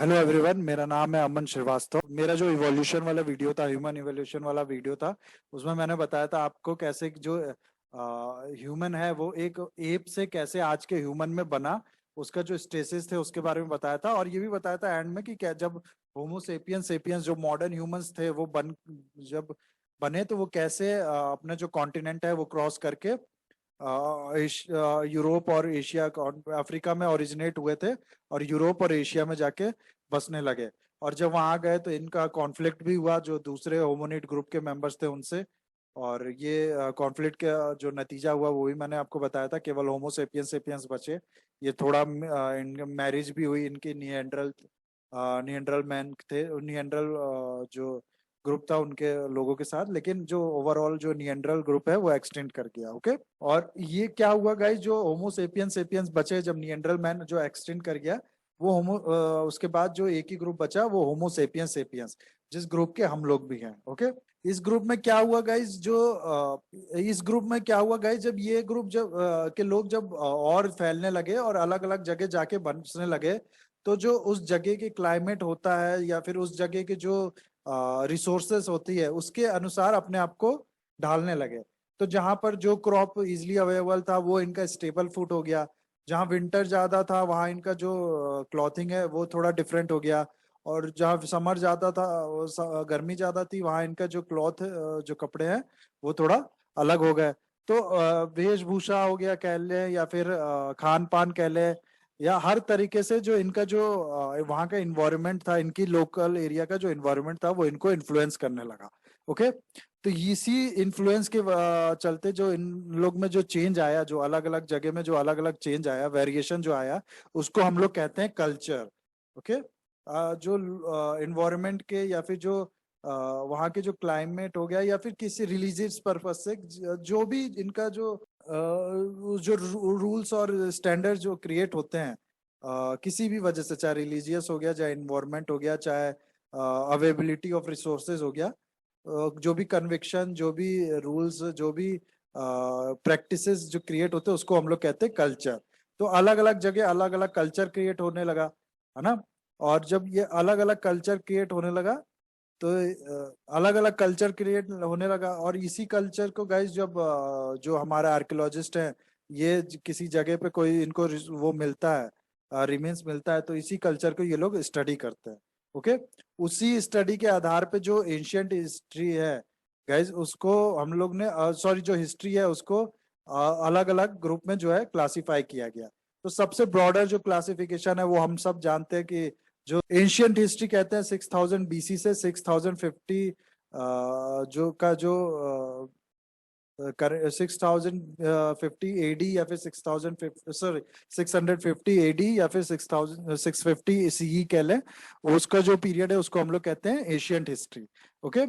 Hello everyone, मेरा नाम है अमन श्रीवास्तव। मेरा जो इवोल्यूशन वाला वीडियो था, ह्यूमन इवोल्यूशन वाला वीडियो था, उसमें मैंने बताया था आपको कैसे जो ह्यूमन है वो एक एप से कैसे आज के ह्यूमन में बना, उसका जो स्टेजेस थे उसके बारे में बताया था। और ये भी बताया था एंड में कि क्या जब होमो सेपियंस सेपियंस जो मॉडर्न ह्यूमंस थे वो जब बने तो वो कैसे अपना जो कॉन्टिनेंट है वो क्रॉस करके यूरोप और एशिया अफ्रीका में ओरिजिनेट हुए थे और यूरोप और एशिया में जाके बसने लगे। और जब वहां गए तो इनका कॉन्फ्लिक्ट भी हुआ जो दूसरे होमोनिड ग्रुप के मेंबर्स थे उनसे। और ये कॉन्फ्लिक्ट का जो नतीजा हुआ वो भी मैंने आपको बताया था, केवल होमो सेपियंस सेपियंस बचे। ये थोड़ा मैरिज भी हुई इनकी, नियंड्रल मैन थे, नियंड्रल जो ग्रुप था उनके लोगों के साथ, लेकिन जो ओवरऑल जो नियंड्रल ग्रुप है वो एक्सटेंड कर गया। ओके, और ये क्या हुआ गाइस, जो होमो सेपियंस सेपियंस बचे, जब नियंड्रल मैन जो एक्सटेंड कर गया वो उसके बाद जो एक ही ग्रुप बचा वो होमो सेपियंस सेपियंस, जिस ग्रुप के हम लोग भी हैं। ओके, इस ग्रुप में क्या हुआ गाइस, इस ग्रुप में क्या हुआ गाइस, जब ये ग्रुप के लोग जब और फैलने लगे और अलग अलग जगह जाके बसने लगे, तो जो उस जगह के क्लाइमेट होता है या फिर उस जगह के जो रिसोर्सेस होती है उसके अनुसार अपने आप को ढालने लगे। तो जहां पर जो क्रॉप इजिली अवेलेबल था वो इनका स्टेबल फूड हो गया, जहाँ विंटर ज्यादा था वहाँ इनका जो क्लॉथिंग है वो थोड़ा डिफरेंट हो गया, और जहाँ समर ज्यादा था गर्मी ज्यादा थी वहाँ इनका जो क्लॉथ जो कपड़े हैं वो थोड़ा अलग हो गए। तो वेशभूषा हो गया कह लें या फिर खान पान कह लें, या हर तरीके से जो इनका जो वहाँ का इन्वायरमेंट था, इनकी लोकल एरिया का जो इन्वायरमेंट था वो इनको इन्फ्लुएंस करने लगा। ओके, तो इसी इन्फ्लुएंस के चलते जो इन लोग में जो चेंज आया, जो अलग अलग जगह में जो अलग अलग चेंज आया, वेरिएशन जो आया, उसको हम लोग कहते हैं कल्चर। ओके, जो इन्वायरमेंट के या फिर जो वहाँ के जो क्लाइमेट हो गया या फिर किसी रिलीजियस पर्पज से जो भी इनका जो रूल्स और स्टैंडर्ड जो क्रिएट होते हैं किसी भी वजह से, चाहे रिलीजियस हो गया, चाहे इन्वायरमेंट हो गया, चाहे अवेबिलिटी ऑफ रिसोर्सेज हो गया, जो भी कन्विक्शन, जो भी रूल्स, जो भी प्रैक्टिसेस जो क्रिएट होते हैं उसको हम लोग कहते हैं कल्चर। तो अलग अलग जगह अलग अलग कल्चर क्रिएट होने लगा, है ना। और जब ये अलग अलग कल्चर क्रिएट होने लगा तो अलग अलग कल्चर क्रिएट होने लगा, और इसी कल्चर को गाइस जब जो हमारे आर्कियोलॉजिस्ट हैं ये किसी जगह पे कोई इनको वो मिलता है, रिमेन्स मिलता है, तो इसी कल्चर को ये लोग स्टडी करते हैं। ओके, उसी स्टडी के आधार पे जो एंशियंट हिस्ट्री है गाइस उसको हम लोग ने, सॉरी, जो हिस्ट्री है उसको अलग अलग ग्रुप में जो है क्लासिफाई किया गया। तो सबसे ब्रॉडर जो क्लासिफिकेशन है वो हम सब जानते हैं कि जो एंशियंट हिस्ट्री कहते हैं 6000 बीसी से 6050 जो का जो 6050 एडी या फिर 6050, सॉरी, 650 एडी या फिर 650 सीई कह लें, उसका जो पीरियड है उसको हम लोग कहते हैं एशियंट हिस्ट्री। ओके,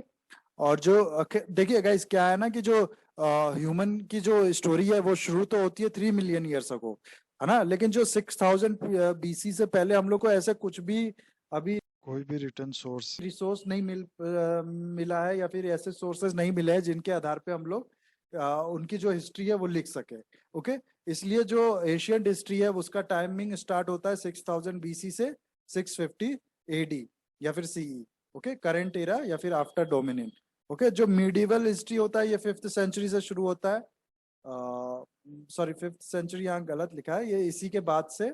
और जो देखिए गाइस क्या है ना कि जो ह्यूमन की जो स्टोरी है वो शुरू तो होती है 3 मिलियन ईयर्स अगो, है ना, लेकिन जो 6000 बीसी से पहले हम लोग को ऐसा कुछ भी अभी कोई भी रिटर्न सोर्स रिसोर्स नहीं मिला है, या फिर ऐसे सोर्सेज नहीं मिले हैं जिनके आधार पे हम लोग उनकी जो हिस्ट्री है वो लिख सके। ओके, इसलिए जो एशियंट हिस्ट्री है उसका टाइमिंग स्टार्ट होता है 6000 बीसी से 650 एडी या फिर सीई। ओके, करेंट एरा या फिर आफ्टर डोमिनेंट। ओके, जो मिडिवल हिस्ट्री होता है ये 5th सेंचुरी से शुरू होता है, सॉरी 5th सेंचुरी यहाँ गलत लिखा है, ये इसी के बाद से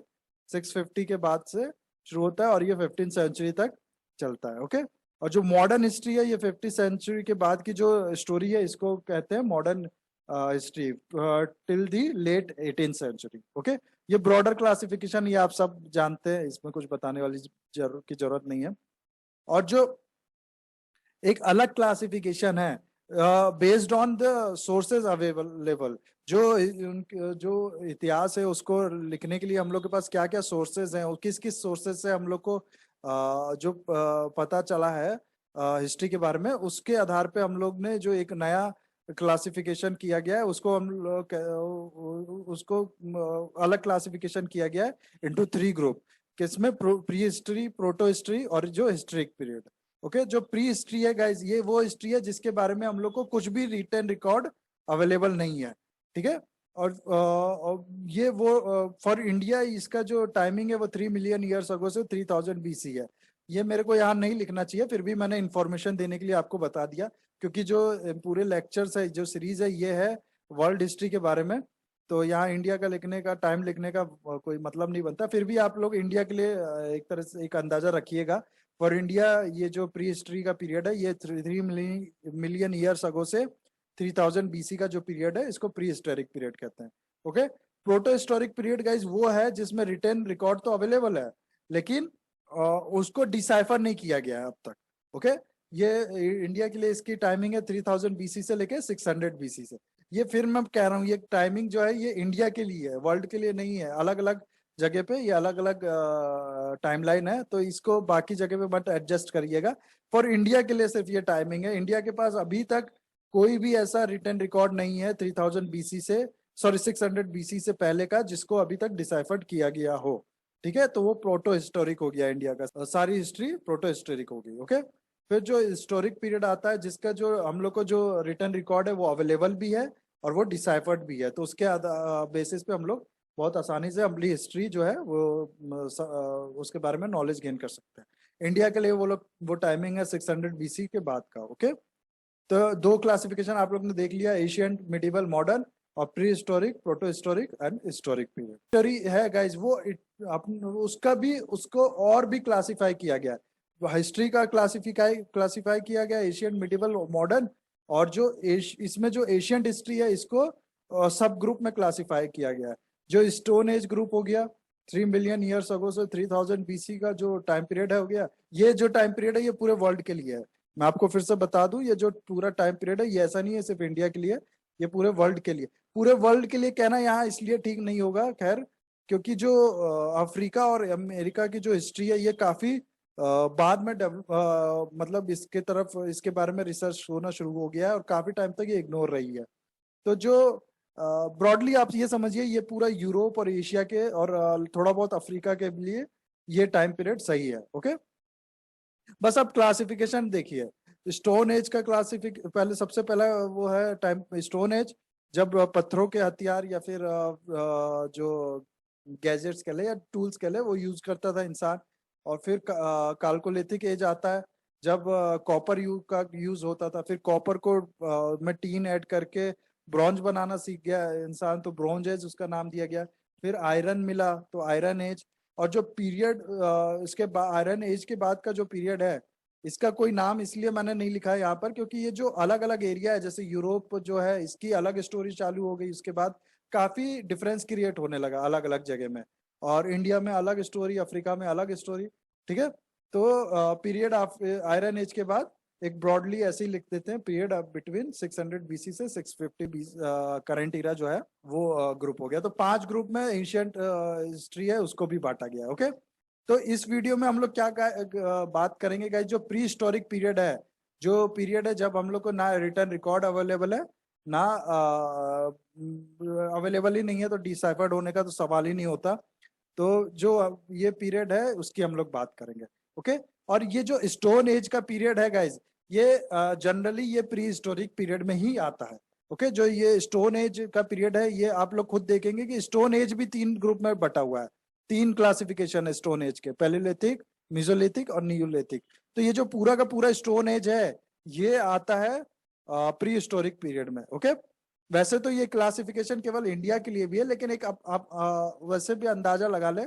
650 के बाद से शुरू होता है और ये 15th सेंचुरी तक चलता है। ओके, और जो मॉडर्न हिस्ट्री है ये 50th सेंचुरी के बाद की जो स्टोरी है इसको कहते हैं modern history till the late 18th century. Okay, ये ब्रॉडर क्लासिफिकेशन ये आप सब जानते हैं, इसमें कुछ बताने वाली जरूरत नहीं है। और जो एक अलग क्लासिफिकेशन है based on the sources available, जो इतिहास है उसको लिखने के लिए हम लोग के पास क्या क्या सोर्सेज हैं और किस किस सोर्सेज से हम लोग को पता चला है हिस्ट्री के बारे में, उसके आधार पे हम लोग ने जो एक नया क्लासिफिकेशन किया गया है उसको हम लोग उसको अलग क्लासिफिकेशन किया गया है इनटू 3 ग्रुप, किसमें प्री हिस्ट्री, प्रोटो हिस्ट्री और जो हिस्ट्रिक पीरियड। ओके, जो प्री हिस्ट्री है गाइस ये वो हिस्ट्री है जिसके बारे में हम लोग को कुछ भी रिटन रिकॉर्ड अवेलेबल नहीं है। ठीक है, और ये वो फॉर इंडिया इसका जो टाइमिंग है वो 3 मिलियन ईयर्स अगो से 3000 BC है। ये मेरे को यहाँ नहीं लिखना चाहिए, फिर भी मैंने इन्फॉर्मेशन देने के लिए आपको बता दिया, क्योंकि जो पूरे लेक्चर्स है, जो सीरीज है, ये है वर्ल्ड हिस्ट्री के बारे में। तो यहाँ इंडिया का लिखने का, टाइम लिखने का कोई मतलब नहीं बनता। फिर भी आप लोग इंडिया के लिए एक तरह से एक अंदाजा रखिएगा। फॉर इंडिया ये जो प्री हिस्ट्री का पीरियड है, ये 3 मिलियन ईयर्स अगो से 3000 BC का जो पीरियड है, इसको प्री हिस्टोरिक पीरियड कहते हैं। Okay. Proto historic period guys वो है जिसमें रिटन रिकॉर्ड तो अवेलेबल है, लेकिन उसको डिसाइफर नहीं किया गया है अब तक। ओके। ये इंडिया के लिए इसकी टाइमिंग है 3000 BC से लेके 600 BC से। ये फिर मैं कह रहा हूँ, ये टाइमिंग जो है ये इंडिया के लिए है, वर्ल्ड के लिए नहीं है। अलग अलग जगह पे ये अलग अलग टाइमलाइन है, तो इसको बाकी जगह पे मत एडजस्ट करिएगा। फॉर इंडिया के लिए सिर्फ ये टाइमिंग है। इंडिया के पास अभी तक कोई भी ऐसा रिटन रिकॉर्ड नहीं है 3000 BC से, सॉरी 600 BC से पहले का, जिसको अभी तक डिसाइफर्ड किया गया हो। ठीक है, तो वो प्रोटो हिस्टोरिक हो गया इंडिया का, सारी हिस्ट्री प्रोटो हिस्टोरिक हो गई। ओके। फिर जो हिस्टोरिक पीरियड आता है, जिसका जो हम लोग को जो रिटन रिकॉर्ड है वो अवेलेबल भी है और वो डिसाइफर्ड भी है, तो उसके बेसिस पे हम लोग बहुत आसानी से अपनी हिस्ट्री जो है उसके बारे में नॉलेज गेन कर सकते हैं। इंडिया के लिए वो टाइमिंग है 600 BC के बाद का। ओके। तो दो क्लासिफिकेशन आप लोग ने देख लिया, एशियंट, मिडिवल, मॉडर्न, और pre historic, proto historic and historic period. History है गाइज वो उसका भी, उसको और भी क्लासिफाई किया गया है। हिस्ट्री का क्लासिफाई किया गया एशियंट, मिडिवल, मॉडर्न, और जो इसमें जो एशियंट हिस्ट्री है इसको सब ग्रुप में क्लासिफाई किया गया है। जो स्टोन एज ग्रुप हो गया 3 मिलियन ईयर्स अगो से 3000 BC का जो टाइम पीरियड है हो गया। ये जो टाइम पीरियड है ये पूरे वर्ल्ड के लिए है। मैं आपको फिर से बता दूं, ये जो पूरा टाइम पीरियड है ये ऐसा नहीं है सिर्फ इंडिया के लिए, ये पूरे वर्ल्ड के लिए। पूरे वर्ल्ड के लिए कहना यहाँ इसलिए ठीक नहीं होगा, खैर, क्योंकि जो अफ्रीका और अमेरिका की जो हिस्ट्री है ये काफी बाद में मतलब इसके तरफ, इसके बारे में रिसर्च होना शुरू हो गया है, और काफी टाइम तक ये इग्नोर रही है। तो जो ब्रॉडली आप ये समझिए, ये पूरा यूरोप और एशिया के और थोड़ा बहुत अफ्रीका के लिए ये टाइम पीरियड सही है। ओके। बस अब क्लासिफिकेशन देखिए। स्टोन एज का पहले सबसे पहला वो है टाइम स्टोन एज, जब पत्थरों के हथियार या फिर जो गैजेट्स के लिए या टूल्स के लिए वो यूज करता था इंसान। और फिर काल्कोलिथिक एज आता है, जब कॉपर का यूज होता था। फिर कॉपर को में टीन ऐड करके ब्रॉन्ज बनाना सीख गया इंसान, तो ब्रॉन्ज एज उसका नाम दिया गया। फिर आयरन मिला तो आयरन एज। और जो पीरियड इसके बाद, आयरन एज के बाद का जो पीरियड है, इसका कोई नाम इसलिए मैंने नहीं लिखा है यहाँ पर, क्योंकि ये जो अलग अलग एरिया है, जैसे यूरोप जो है इसकी अलग स्टोरी चालू हो गई, उसके बाद काफी डिफरेंस क्रिएट होने लगा अलग अलग जगह में, और इंडिया में अलग स्टोरी, अफ्रीका में अलग स्टोरी। ठीक है। तो पीरियड ऑफ आयरन एज के बाद एक ब्रॉडली ऐसे ही लिख देते हैं, पीरियड बिटवीन 600 BC से 650 BC, करंट इरा जो है वो ग्रुप हो गया। तो 5 ग्रुप में एंशियंट हिस्ट्री है उसको भी बांटा गया। ओके। तो इस वीडियो में हम लोग क्या बात करेंगे गाइस, जो प्री हिस्टोरिक पीरियड है, जो पीरियड है जब हम लोग को ना रिटर्न रिकॉर्ड अवेलेबल है, ना अवेलेबल ही नहीं है, तो डिसाइफर्ड होने का तो सवाल ही नहीं होता। तो जो ये पीरियड है उसकी हम लोग बात करेंगे। ओके। और ये जो स्टोन एज का पीरियड है गाइज, ये जनरली ये प्री हिस्टोरिक पीरियड में ही आता है। ओके। जो ये स्टोन एज का पीरियड है, ये आप लोग खुद देखेंगे कि स्टोन एज भी 3 ग्रुप में बटा हुआ है। 3 क्लासिफिकेशन है स्टोन एज के, पैलेलिथिक, मेसोलिथिक और नियोलिथिक। तो ये जो पूरा का पूरा स्टोन एज है ये आता है प्री हिस्टोरिक पीरियड में। ओके। वैसे तो ये क्लासिफिकेशन केवल इंडिया के लिए भी है, लेकिन एक आप वैसे भी अंदाजा लगा ले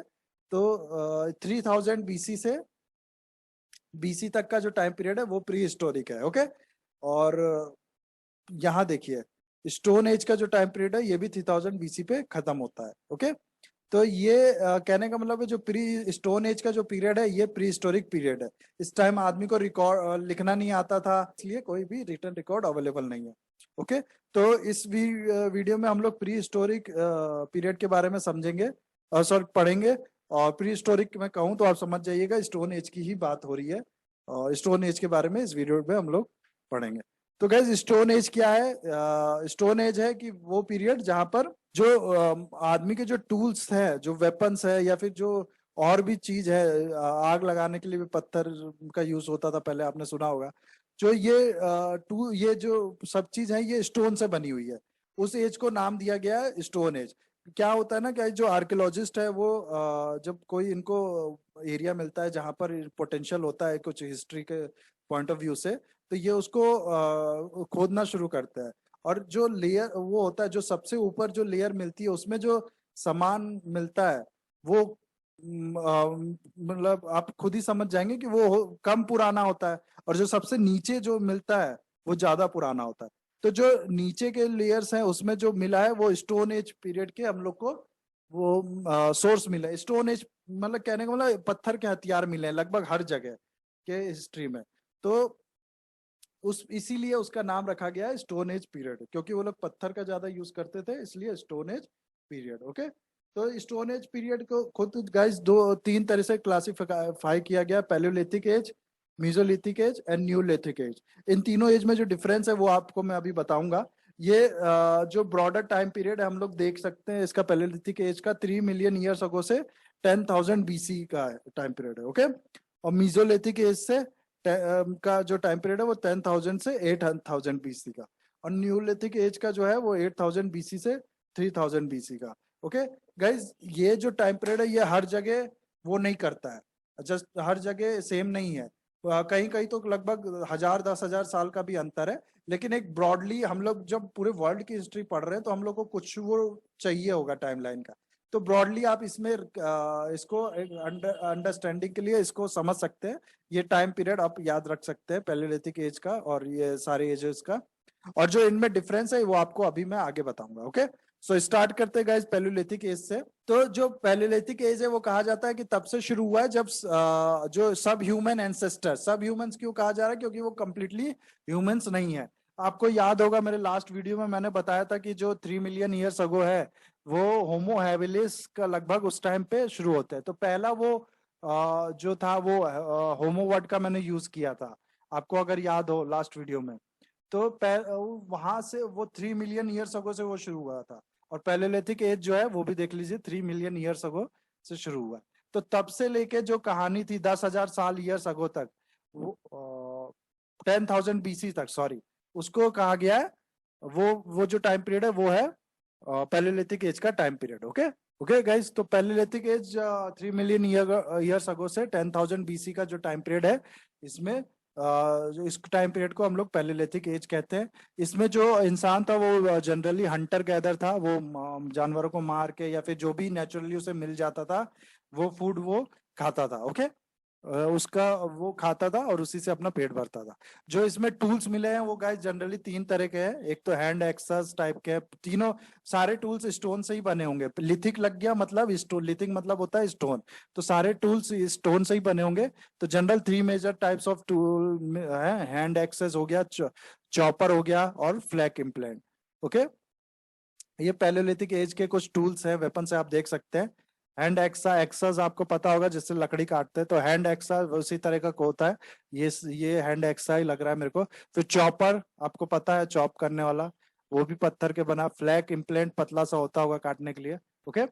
तो 3000 BC से BC तक का जो टाइम पीरियड है वो प्री हिस्टोरिक है। ओके। और यहाँ देखिए स्टोन एज का जो टाइम पीरियड है ये भी 3000 BC पे खत्म होता है। ओके। तो ये कहने का मतलब है जो प्री स्टोन एज का जो पीरियड है ये प्री हिस्टोरिक पीरियड है। इस टाइम आदमी को रिकॉर्ड लिखना नहीं आता था, इसलिए कोई भी रिटन रिकॉर्ड अवेलेबल नहीं है। ओके। तो इस वीडियो में हम लोग प्री हिस्टोरिक पीरियड के बारे में समझेंगे, सॉरी पढ़ेंगे। और प्री हिस्टोरिक मैं कहूँ तो आप समझ जाइएगा स्टोन एज की ही बात हो रही है, और स्टोन एज के बारे में इस वीडियो में हम लोग पढ़ेंगे। तो गैस स्टोन एज क्या है? स्टोन एज है कि वो पीरियड जहां पर जो आदमी के जो टूल्स है, जो वेपन्स है, या फिर जो और भी चीज है, आग लगाने के लिए भी पत्थर का यूज होता था पहले, आपने सुना होगा। जो ये ये जो सब चीज है ये स्टोन से बनी हुई है। उस एज को नाम दिया गया स्टोन एज। क्या होता है ना कि जो आर्कियोलॉजिस्ट है वो जब कोई इनको एरिया मिलता है जहां पर पोटेंशियल होता है कुछ हिस्ट्री के पॉइंट ऑफ व्यू से, तो ये उसको खोदना शुरू करता है। और जो लेयर वो होता है, जो सबसे ऊपर जो लेयर मिलती है उसमें जो सामान मिलता है वो मतलब आप खुद ही समझ जाएंगे कि वो कम पुराना होता है, और जो सबसे नीचे जो मिलता है वो ज्यादा पुराना होता है। तो जो नीचे के लेयर्स हैं उसमें जो मिला है वो स्टोन एज पीरियड के हम लोग को वो सोर्स मिला है। स्टोन एज मतलब कहने का मतलब पत्थर के हथियार मिले हैं लगभग हर जगह के हिस्ट्री में। तो उस इसीलिए उसका नाम रखा गया है स्टोन एज पीरियड, क्योंकि वो लोग पत्थर का ज्यादा यूज करते थे, इसलिए स्टोन एज पीरियड। ओके, तो स्टोन एज पीरियड को खुद गाइस दो तीन तरह से क्लासिफाई किया गया, paleolithic age, mesolithic age and neolithic age. इन तीनों एज में जो डिफरेंस है वो आपको मैं अभी बताऊंगा। ये जो ब्रॉडर टाइम पीरियड है हम लोग देख सकते हैं इसका, पैलियोलिथिक एज का 3 मिलियन ईयर्स अगो से 10,000 BC का टाइम पीरियड है। ओके, और मीजोलिथिक एज से का जो टाइम पीरियड है वो 10,000 से 8,000 BC का, और न्यूलिथिक एज का जो है वो 8,000 BC से 3,000 BC का। ओके गाइज, ये जो टाइम पीरियड है ये हर जगह वो नहीं करता है, जस्ट हर जगह सेम नहीं है। कहीं कहीं तो लगभग 1,000 10,000 साल का भी अंतर है। लेकिन एक ब्रॉडली हम लोग जब पूरे वर्ल्ड की हिस्ट्री पढ़ रहे हैं तो हम लोग को कुछ वो चाहिए होगा टाइमलाइन का। तो ब्रॉडली आप इसमें इसको अंडरस्टैंडिंग के लिए इसको समझ सकते हैं। ये टाइम पीरियड आप याद रख सकते हैं पैलियोलिथिक एज का और ये सारे एजेस का। और जो इनमें डिफरेंस है वो आपको अभी मैं आगे बताऊंगा। ओके, सो स्टार्ट करते हैं गाइस पैलियोलिथिक एज से। तो जो पैलियोलिथिक एज है वो कहा जाता है कि तब से शुरू हुआ है जब जो सब ह्यूमन एंसेस्टर, सब ह्यूमंस क्यों कहा जा रहा है, क्योंकि वो कंप्लीटली ह्यूमंस नहीं है। आपको याद होगा मेरे लास्ट वीडियो में मैंने बताया था कि जो 3 मिलियन ईयर्स अगो है वो होमो हैबिलिस का लगभग उस टाइम पे शुरू होते हैं। तो पहला वो जो था वो होमो वर्ड का मैंने यूज किया था, आपको अगर याद हो लास्ट वीडियो में। तो वहां से वो 3 मिलियन ईयर्स अगो से वो शुरू हुआ था। और पैलियोलिथिक एज जो है वो भी देख लीजिए 3 मिलियन ईयर्स अगो से शुरू हुआ। तो तब से लेके जो कहानी थी 10,000 साल ईयर्स अगो तक, वो 10,000 BC तक, सॉरी, उसको कहा गया है वो जो टाइम पीरियड है वो है पैलियोलिथिक एज का time period. Okay okay guys, तो paleolithic age 3 million years ago से 10,000 BC का जो टाइम पीरियड है, इसमें जो इस टाइम पीरियड को हम लोग पैलियोलिथिक एज कहते हैं। इसमें जो इंसान था वो जनरली हंटर गैदर था, वो जानवरों को मार के या फिर जो भी नेचुरली उसे मिल जाता था वो फूड वो खाता था। ओके, उसका वो खाता था और उसी से अपना पेट भरता था। जो इसमें टूल्स मिले हैं वो गाइस जनरली 3 तरह के हैं। एक तो हैंड एक्सेस टाइप के, तीनों सारे टूल्स स्टोन से ही बने होंगे। लिथिक लग गया मतलब स्टोन, लिथिक मतलब होता है स्टोन, तो सारे टूल्स स्टोन से ही बने होंगे। तो general 3 major types of tool है, हैंड एक्सेस हो गया, चॉपर हो गया और फ्लैक इम्प्लेंट। ओके, ये पैलियोलिथिक एज के कुछ टूल्स हैं, वेपन से आप देख सकते हैं। हैंड एक्सा, एक्साज आपको पता होगा जिससे लकड़ी काटते हैं, तो हैंड एक्सा उसी तरह का होता है। ये हैंड एक्सा ही लग रहा है मेरे को। फिर चॉपर आपको पता है, चॉप करने वाला, वो भी पत्थर के बना। फ्लैक इम्प्लेंट पतला सा होता होगा काटने के लिए। ओके,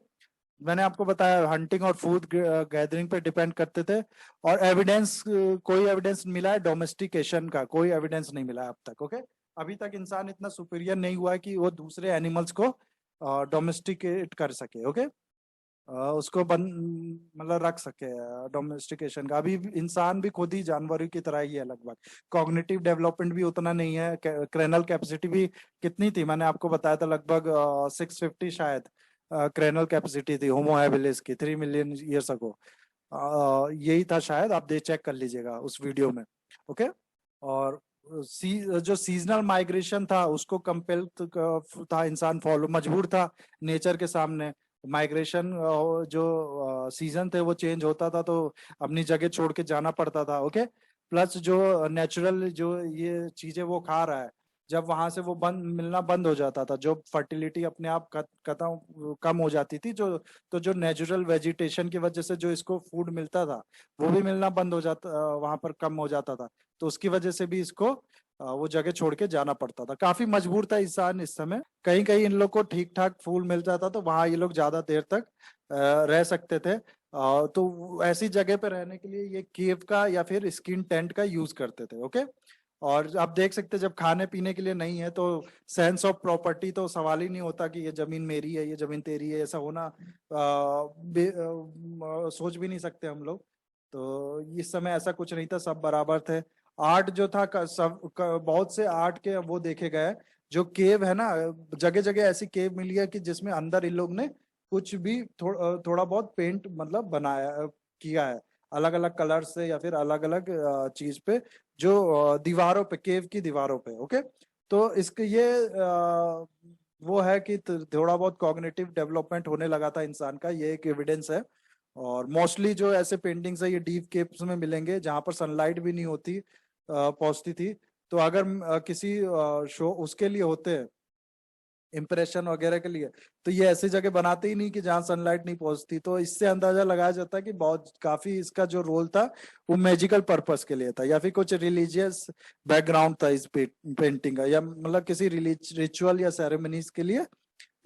मैंने आपको बताया हंटिंग और फूड गैदरिंग पे डिपेंड करते थे। और एविडेंस, कोई एविडेंस मिला है डोमेस्टिकेशन का? कोई एविडेंस नहीं मिला है अब तक। ओके, अभी तक इंसान इतना सुपीरियर नहीं हुआ है कि वो दूसरे एनिमल्स को डोमेस्टिकेट कर सके। ओके, उसको बन मतलब रख सके। डोमेस्टिकेशन का अभी भी इंसान भी खुद ही जानवरों की तरह ही है लगभग। कॉग्निटिव डेवलपमेंट भी उतना नहीं है। क्रेनल कैपेसिटी भी कितनी थी मैंने आपको बताया था, लगभग 650 शायद क्रेनल कैपेसिटी थी होमो हैबिलिस की 3 मिलियन ईयर्स अगो। यही था शायद, आप दे चेक कर लीजिएगा उस वीडियो में। ओके, और जो सीजनल माइग्रेशन था उसको कंपेल था इंसान, फॉलो मजबूर था नेचर के सामने। माइग्रेशन जो सीजन थे वो चेंज होता था तो अपनी जगह छोड़ के जाना पड़ता था। ओके, प्लस जो नेचुरल जो ये चीजें वो खा रहा है, जब वहां से वो बंद मिलना बंद हो जाता था, जो फर्टिलिटी अपने आप खत्म कम हो जाती थी, जो तो जो नेचुरल वेजिटेशन की वजह से जो इसको फूड मिलता था वो भी मिलना बंद हो जाता, वहां पर कम हो जाता था। तो उसकी वजह से भी इसको वो जगह छोड़ के जाना पड़ता था। काफी मजबूर था इंसान इस समय। कहीं कहीं इन लोग को ठीक ठाक फूल मिल जाता तो वहां ये लोग ज्यादा देर तक रह सकते थे। तो ऐसी जगह पे रहने के लिए ये केव का या फिर स्किन टेंट का यूज करते थे। ओके, और आप देख सकते हैं जब खाने पीने के लिए नहीं है तो सेंस ऑफ प्रॉपर्टी तो सवाल ही नहीं होता कि ये जमीन मेरी है, ये जमीन तेरी है, ऐसा होना सोच भी नहीं सकते हम लोग। तो इस समय ऐसा कुछ नहीं था, सब बराबर थे। आर्ट जो था बहुत से आर्ट के वो देखे गए। जो केव है ना, जगह जगह ऐसी केव मिली है कि जिसमें अंदर इन लोग ने कुछ भी थोड़ा बहुत पेंट मतलब बनाया किया है, अलग अलग कलर से या फिर अलग अलग चीज पे, जो दीवारों पे, केव की दीवारों पे। ओके, तो इसके ये वो है कि थोड़ा बहुत कॉग्निटिव डेवलपमेंट होने लगा था इंसान का, ये एक एविडेंस है। और मोस्टली जो ऐसे पेंटिंग्स है ये डीप केव्स में मिलेंगे जहां पर सनलाइट भी नहीं होती पहुंचती थी। तो अगर किसी शो उसके लिए होते हैं, इम्प्रेशन वगैरह के लिए, तो ये ऐसी जगह बनाते ही नहीं कि जहाँ सनलाइट नहीं पहुंचती। तो इससे अंदाजा लगाया जाता है कि बहुत काफी इसका जो रोल था वो मैजिकल पर्पस के लिए था, या फिर कुछ रिलीजियस बैकग्राउंड था इस पेंटिंग का, या मतलब किसी रिचुअल या सेरेमनीज के लिए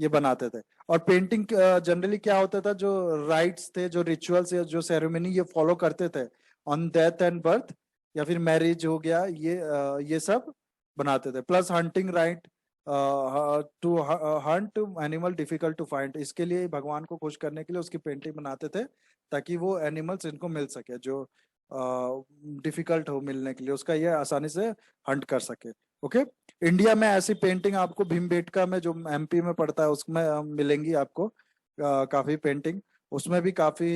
ये बनाते थे। और पेंटिंग जनरली क्या होता था, जो राइट्स थे, जो रिचुअल्स या जो सेरेमनी ये फॉलो करते थे ऑन डेथ एंड बर्थ, या फिर मैरिज हो गया, ये सब बनाते थे। Plus hunting right, to hunt animal difficult to find, इसके लिए भगवान को खुश करने के लिए उसकी पेंटिंग बनाते थे, ताकि वो एनिमल्स इनको मिल सके जो डिफिकल्ट हो मिलने के लिए, उसका ये आसानी से हंट कर सके। ओके, इंडिया में ऐसी पेंटिंग आपको भीमबेटका में, जो एमपी में पड़ता है, उसमें मिलेंगी आपको काफी पेंटिंग। उसमें भी काफी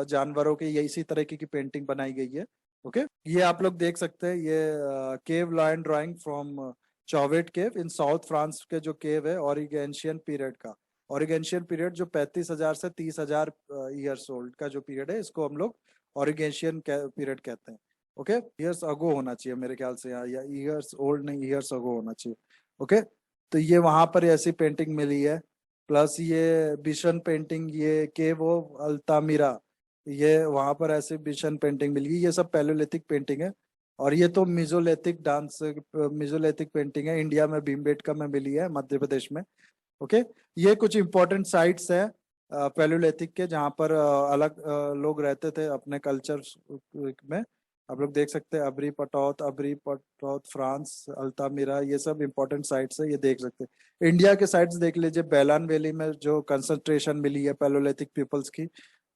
जानवरों की ये इसी तरीके की पेंटिंग बनाई गई है। ओके, ये आप लोग देख सकते हैं, ये cave line drawing from Chauvet cave in south France के जो केव है ऑरिगेंशियन पीरियड का। ऑरिगेंशियन पीरियड जो 35,000 से 30,000 ईयर्स ओल्ड का जो पीरियड है, इसको हम लोग ऑरिगेंशियन पीरियड कहते हैं। ओके, ईयर्स अगो होना चाहिए मेरे ख्याल से यहाँ, या ईयर्स ओल्ड नहीं, ईयर्स अगो होना चाहिए। ओके, तो ये वहां पर ऐसी पेंटिंग मिली है। प्लस ये बिशन पेंटिंग, ये केव ऑफ अल्तामिरा, ये वहां पर ऐसे बिशन पेंटिंग मिली, ये सब पैलोलिथिक पेंटिंग है। और ये तो मिजोलिथिक डांस, मिजोलिथिक पेंटिंग है, इंडिया में भीमबेटका में मिली है, मध्य प्रदेश में। ओके, ये कुछ इंपॉर्टेंट साइट्स है पैलोलिथिक के, जहाँ पर अलग लोग रहते थे अपने कल्चर में। आप लोग देख सकते हैं अबरी पटौत, फ्रांस, अल्तामिरा, ये सब इंपॉर्टेंट साइट्स है, ये देख सकते हैं। इंडिया के साइट्स देख लीजिए, बैलान वैली में जो कंसंट्रेशन मिली है पैलोलिथिक पीपल्स की,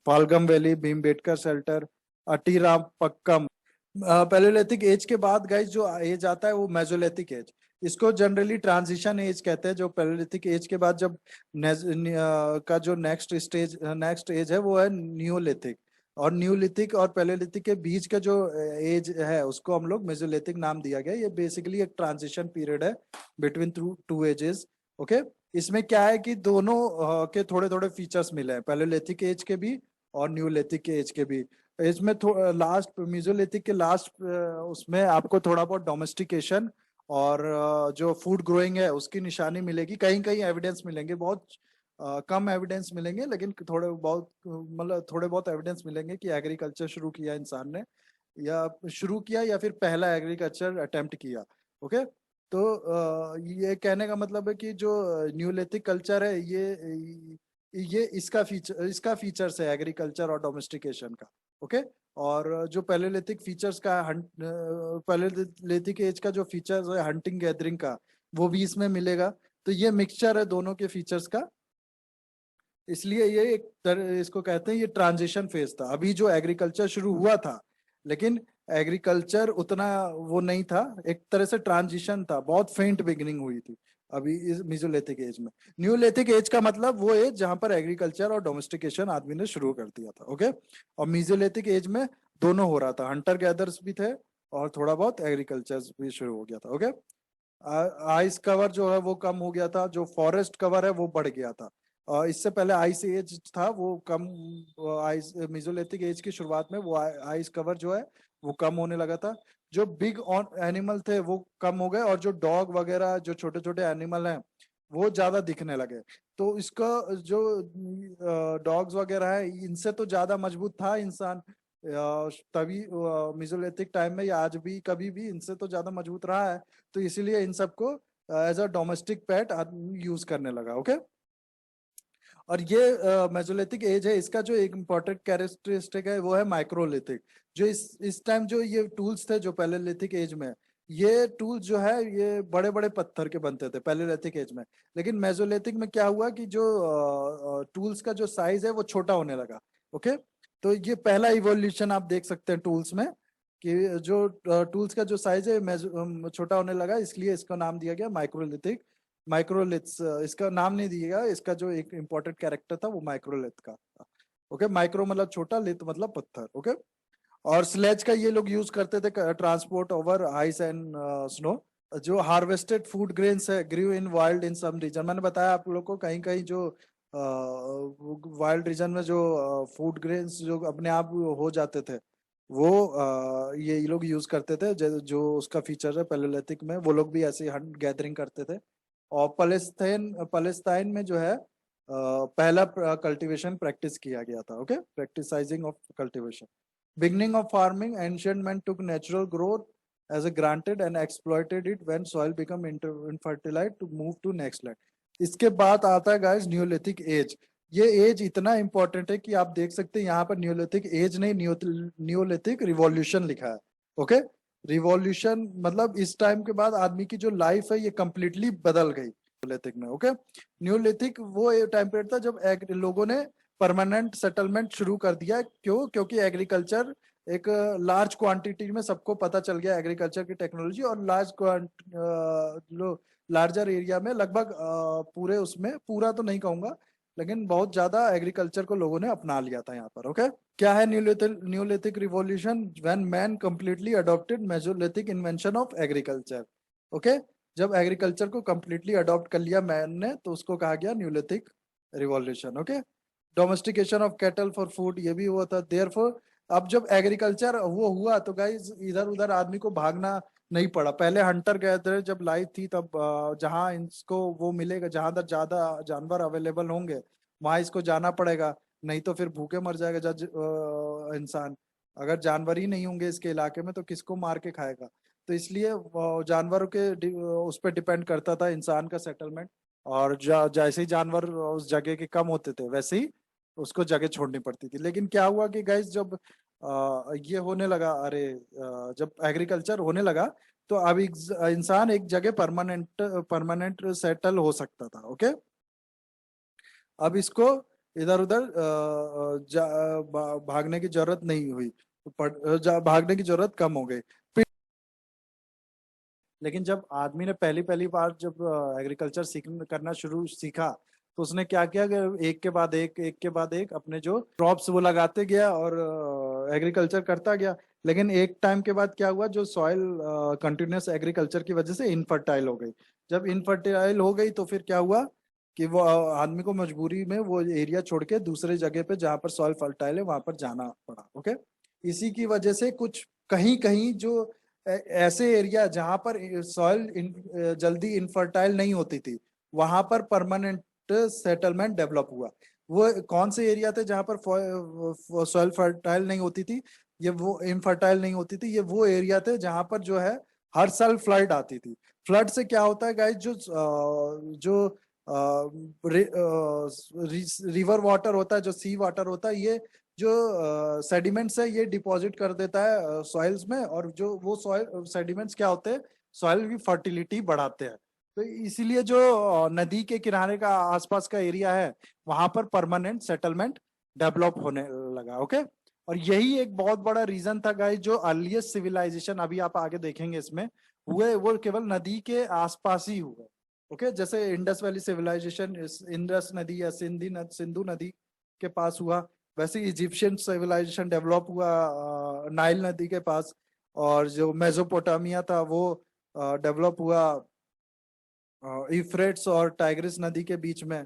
पालगम वैली, भीमबेटका शेल्टर, अटीरामपक्कम। पैलेयोलिथिक एज के बाद गाइस जो एज आता है वो मेसोलिथिक एज, इसको जनरली ट्रांजिशन एज कहते हैं। जो पैलेयोलिथिक एज के बाद जब का जो नेक्स्ट एज है वो है न्यूलिथिक। और न्यूलिथिक और पैलेयोलिथिक के बीच का जो एज है उसको हम लोग मेसोलिथिक नाम दिया गया। ये बेसिकली एक ट्रांजिशन पीरियड है बिटवीन टू एजेस। ओके, इसमें क्या है कि दोनों के थोड़े थोड़े फीचर्स मिले हैं, पैलेयोलिथिक एज के भी और न्यूलिथिक एज के भी। इसमें लास्ट मेसोलिथिक के लास्ट उसमें आपको थोड़ा बहुत डोमेस्टिकेशन और जो फूड ग्रोइंग है उसकी निशानी मिलेगी, कहीं कहीं एविडेंस मिलेंगे, बहुत कम एविडेंस मिलेंगे, लेकिन थोड़े बहुत मतलब थोड़े बहुत एविडेंस मिलेंगे कि एग्रीकल्चर शुरू किया इंसान ने, या शुरू किया या फिर पहला एग्रीकल्चर अटेम्प्ट किया। ओके, तो ये कहने का मतलब है कि जो न्यूलिथिक कल्चर है ये इसका फीचर्स है एग्रीकल्चर और डोमेस्टिकेशन का। ओके, और जो पैलेलिथिक फीचर्स का पैलेलिथिक एज का जो फीचर्स है हंटिंग गैदरिंग का, वो भी इसमें मिलेगा। तो ये मिक्सचर है दोनों के फीचर्स का, इसलिए ये इसको कहते हैं ये ट्रांजिशन फेज था। अभी जो एग्रीकल्चर शुरू हुआ था, लेकिन एग्रीकल्चर उतना वो नहीं था, एक तरह से ट्रांजिशन था, बहुत फेंट बिगिनिंग हुई थी अभी इस मिजोलिथिक एज में। न्यूलिथिक एज का मतलब वो एज जहां पर एग्रीकल्चर और डोमेस्टिकेशन आदमी ने शुरू कर दिया था। ओके, और मिजोलिथिक एज में दोनों हो रहा था, हंटर गैदर्स भी थे और थोड़ा बहुत एग्रीकल्चर भी शुरू हो गया था। ओके, आइस कवर जो है वो कम हो गया था, जो फॉरेस्ट कवर है वो बढ़ गया था। इससे पहले आइस एज था वो कम, आइस मेसोलिथिक एज की शुरुआत में वो आइस कवर जो है वो कम होने लगा था। जो बिग एनिमल थे वो कम हो गए, और जो डॉग वगैरह जो छोटे छोटे एनिमल हैं वो ज्यादा दिखने लगे। तो इसका जो डॉग्स वगैरह है इनसे तो ज्यादा मजबूत था इंसान, तभी मेसोलिथिक टाइम में या आज भी कभी भी इनसे तो ज्यादा मजबूत रहा है। तो इसीलिए इन सबको एज अ डोमेस्टिक पेट आदमी यूज करने लगा। ओके, और ये मेसोलिथिक एज है, इसका जो एक इम्पोर्टेंट कैरेक्टरिस्टिक है वो है माइक्रोलिथिक। जो इस टाइम जो ये टूल्स थे जो पैलेलिथिक एज में, ये टूल्स जो है ये बड़े बड़े पत्थर के बनते थे पैलेलिथिक एज में। लेकिन मेसोलिथिक में क्या हुआ कि जो टूल्स का जो साइज है वो छोटा होने लगा। ओके, तो ये पहला इवोल्यूशन आप देख सकते हैं टूल्स में, कि जो टूल्स का जो साइज है छोटा होने लगा, इसलिए इसका नाम दिया गया माइक्रोलिथिक। माइक्रोलिथ्स इसका नाम नहीं दिया गया, इसका जो एक इम्पोर्टेंट कैरेक्टर था वो माइक्रोलिथ का था। ओके, माइक्रो मतलब छोटा, लिथ मतलब पत्थर। ओके, और स्लेज का ये लोग यूज करते थे transport over ice and snow. जो हार्वेस्टेड फूड ग्रेन्स है grew in wild in some region, मैंने बताया आप लोग को कहीं कहीं जो वाइल्ड रीजन में जो फूड ग्रेन्स जो अपने आप हो जाते थे वो ये लोग यूज करते थे। जो उसका फीचर है पैलेलिथिक में, वो लोग भी ऐसे हंट गैदरिंग करते थे। और पैलेस्टाइन में जो है पहला कल्टीवेशन प्रैक्टिस किया गया था। Okay, practising of cultivation. Beginning of farming, ancient men took natural growth as a granted and exploited it when soil become infertile to move to next land. इसके बाद आता है गाइस न्यूलिथिक एज। ये as इतना important है कि आप देख सकते हैं यहाँ पर न्यूलिथिक एज नहीं, न्यूलिथिक रिवॉल्यूशन लिखा है। ओके, रिवॉल्यूशन मतलब इस टाइम के बाद आदमी की जो लाइफ है ये कंप्लीटली बदल गई न्यूलिथिक में। ओके, न्यूलिथिक वो टाइम पीरियड था जब लोगों ने परमानेंट सेटलमेंट शुरू कर दिया। क्यों? क्योंकि एग्रीकल्चर एक लार्ज क्वांटिटी में सबको पता चल गया एग्रीकल्चर की टेक्नोलॉजी, और लार्जर एरिया में लगभग पूरे उसमें, पूरा तो नहीं कहूंगा लेकिन बहुत ज्यादा एग्रीकल्चर को लोगों ने अपना लिया था यहाँ पर। ओके, क्या है Neolithic revolution? When man completely adopted Mesolithic invention of agriculture. Okay, जब एग्रीकल्चर को कंप्लीटली अडॉप्ट कर लिया मैन ने तो उसको कहा गया Neolithic revolution. Okay, domestication of cattle for food, ये भी हुआ था। देयरफॉर अब जब एग्रीकल्चर वो हुआ तो गाइस इधर उधर आदमी को भागना नहीं पड़ा। पहले हंटर गैदरर जब लाइफ थी तब जहां इसको वो मिलेगा, जहां तक ज्यादा जानवर अवेलेबल होंगे वहां इसको जाना पड़ेगा, नहीं तो फिर भूखे मर जाएगा इंसान। अगर जानवर ही नहीं होंगे इसके इलाके में तो किसको मार के खाएगा? तो इसलिए जानवरों के उस पर डिपेंड करता था इंसान का सेटलमेंट। और जैसे ही जानवर उस जगह के कम होते थे वैसे ही उसको जगह छोड़नी पड़ती थी। लेकिन क्या हुआ कि गाइस जब ये होने लगा, अरे जब एग्रीकल्चर होने लगा तो अब इंसान एक जगह परमानेंट परमानेंट सेटल हो सकता था। ओके, अब इसको इधर उधर भागने की जरूरत नहीं हुई, भागने की जरूरत कम हो गई। लेकिन जब आदमी ने पहली पहली बार जब एग्रीकल्चर करना सीखा तो उसने क्या किया कि एक के बाद एक अपने जो क्रॉप्स वो लगाते गया और एग्रीकल्चर करता गया। लेकिन एक टाइम के बाद क्या हुआ, जो सॉइल कंटिन्यूस एग्रीकल्चर की वजह से इनफर्टाइल हो गई। जब इनफर्टाइल हो गई तो फिर क्या हुआ कि वो आदमी को मजबूरी में वो एरिया छोड़ के दूसरे जगह पे जहाँ पर सॉइल फर्टाइल है वहां पर जाना पड़ा। ओके, इसी की वजह से कुछ कहीं कहीं जो ऐसे एरिया जहां पर सॉइल जल्दी इनफर्टाइल नहीं होती थी वहां पर परमानेंट सेटलमेंट डेवलप हुआ। वो कौन से एरिया थे जहां पर सॉइल फर्टाइल नहीं होती थी, ये वो इनफर्टाइल नहीं होती थी, ये वो एरिया थे जहां पर जो है हर साल फ्लड आती थी। फ्लड से क्या होता है गाइस, जो रिवर वाटर होता है, जो सी वाटर होता है, ये जो सेडिमेंट्स है ये डिपॉजिट कर देता है सॉइल्स में, और जो वो सॉइल सेडिमेंट्स क्या होते हैं, सॉइल की फर्टिलिटी बढ़ाते हैं। तो इसीलिए जो नदी के किनारे का आसपास का एरिया है वहां पर परमानेंट सेटलमेंट डेवलप होने लगा। ओके, और यही एक बहुत बड़ा रीजन था गाइस, जो अर्लीस्ट सिविलाइजेशन अभी आप आगे देखेंगे इसमें हुए वो केवल नदी के आसपास ही हुए। ओके, जैसे इंडस वैली सिविलाइजेशन इंडस नदी या सिंधु नदी के पास हुआ, वैसे इजिप्शियन सिविलाइजेशन डेवलप हुआ नाइल नदी के पास। और जो मेसोपोटामिया था वो डेवलप हुआ यूफ्रेट्स और टाइग्रिस नदी के बीच में।